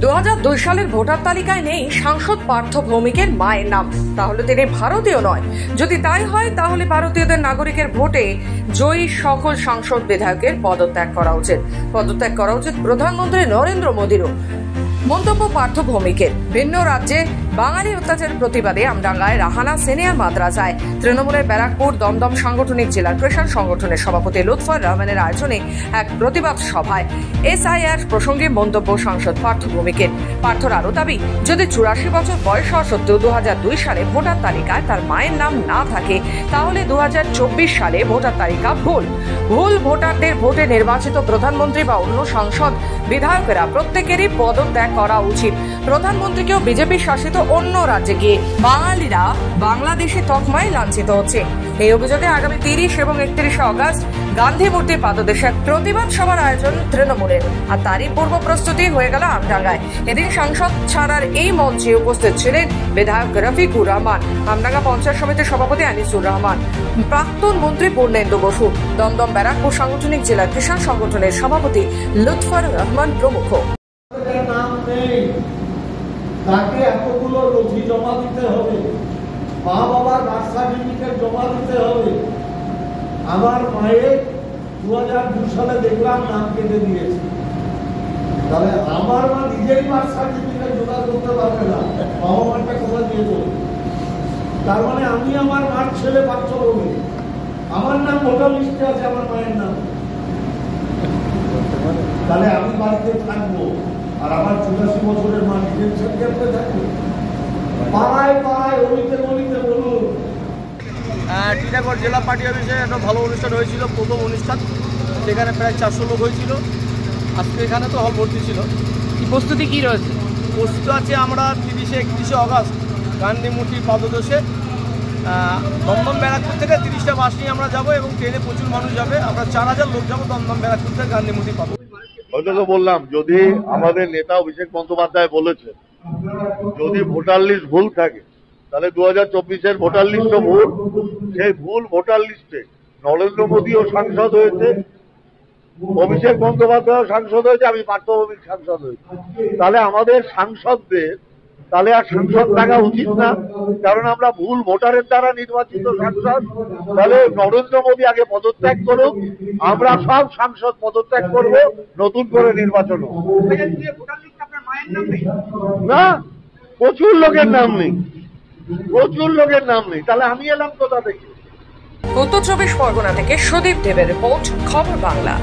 2002 সালের ভোটার তালিকায় নেই সাংসদ পার্থ ভৌমিকের মায়ের নাম, তাহলে তিনি ভারতীয় নয়। যদি তাই হয় তাহলে ভারতীয়দের নাগরিকের ভোটে জয়ী সকল সাংসদ বিধায়কের পদত্যাগ করা উচিত প্রধানমন্ত্রী নরেন্দ্র মোদীরও। মন্তব্য পার্থ ভৌমিকের। ভিন্ন রাজ্যে বাঙালি অত্যাচারের প্রতিবাদে আমডাঙ্গায় রাহানা সিনিয়র মাদ্রাসায় তৃণমূলের ব্যারাকপুর দমদম সাংগঠনিক জেলার কৃষক সংগঠনের সভাপতি লুৎফর রহমানের আয়োজনে এক প্রতিবাদ সভায় SIR প্রসঙ্গে মন্তব্য সাংসদ পার্থ ভৌমিকের। পার্থর আরও দাবি, যদি 84 বছর বয়স হওয়া সত্ত্বেও 2002 সালে ভোটার তালিকায় তার মায়ের নাম না থাকে তাহলে 2024 সালে ভোটার তালিকা ভুল ভোটারদের ভোটে নির্বাচিত প্রধানমন্ত্রী বা অন্য সাংসদ বিধায়কেরা প্রত্যেকেরই পদত্যাগ করা উচিত। প্রধানমন্ত্রীকেও বিজেপি শাসিত অন্য রাজ্যে গিয়ে বাঙালিরা বাংলাদেশি তকমায় লাঞ্ছিত হচ্ছে। এই অভিযোগে আগামী 30 এবং 31 আগস্ট গান্ধী মূর্তির পাদদেশে প্রতিবাদ সভার আয়োজন তৃণমূলের, আর তারই পূর্ব প্রস্তুতি হয়ে গেল আমডাঙ্গায়। এদিন সাংসদ ছাড়ার এই মঞ্চে উপস্থিত ছিলেন বিধায়ক রফিকুর রহমান, আমডাঙ্গা পঞ্চায়েত সমিতির সভাপতি আনিসুর রহমান, প্রাক্তন মন্ত্রী পূর্ণেন্দু বসু, দমদম ব্যারাকপুর সাংগঠনিক জেলা কৃষক সংগঠনের সভাপতি লুৎফর রহমান প্রমুখ। তাকে এতগুলো নথি জমা দিতে হবে, মা বাবার বার্থ সার্টিফিকেট জমা দিতে হবে। আমার মায়ের 2002 সালে দেখলাম নাম কেটে দিয়েছে, তাহলে আমার মা নিজেই বার্থ সার্টিফিকেট জোগাড় করতে পারবে না, বাবা মারটা কোথা দিয়ে দেবে? তার মানে আমি আমার মার ছেলে পার্থ ভৌমিক, আমার নাম ভোটার লিস্টে আছে আমার মায়ের নাম, তাহলে আমি বাড়িতে থাকবো আর আমার 84 বছরের মা ডিটেনশন ক্যাম্পে থাকবে? পাড়ায় পাড়ায় অলিতে গলিতে বলুন। টিটাগড় জেলা পার্টি অফিসে একটা ভালো অনুষ্ঠান হয়েছিল, প্রথম অনুষ্ঠান, সেখানে প্রায় 400 লোক হয়েছিল। আজকে এখানে তো হল ভর্তি ছিল। প্রস্তুতি কি রয়েছে? প্রস্তুত আছে আমরা 30-31 আগস্ট গান্ধী মূর্তির পাদদেশে দমদম ব্যারাকপুর থেকে 30টা বাস নিয়ে আমরা যাবো এবং ট্রেনে প্রচুর মানুষ যাবে। আমরা 4000 লোক যাবো দমদম ব্যারাকপুর থেকে গান্ধী মূর্তি পাবো। হয়তো তো বললাম, যদি আমাদের নেতা অভিষেক বন্দ্যোপাধ্যায় বলেছে যদি ভোটার লিস্ট ভুল থাকে তাহলে 2024-এর ভোটার লিস্টও ভুল। সেই ভুল ভোটার লিস্টে নরেন্দ্র মোদীও সাংসদ হয়েছে, অভিষেক বন্দ্যোপাধ্যায়ও সাংসদ হয়েছে, আমি পার্থ ভৌমিক সাংসদ হয়েছে। তাহলে আমাদের সাংসদদের তাহলে আর সাংসদ থাকা উচিত না, কারণ আমরা ভুল ভোটারের দ্বারা নির্বাচিত সাংসদ। তাহলে নরেন্দ্র মোদী আগে পদত্যাগ করুক, আমরা সব সাংসদ পদত্যাগ করব, নতুন করে নির্বাচন হবে। না, প্রচুর লোকের নাম নেই, তাহলে আমি এলাম কোথা থেকে? উত্তর 24 পরগনা থেকে সুদীপ দেবের রিপোর্ট, খবর বাংলা।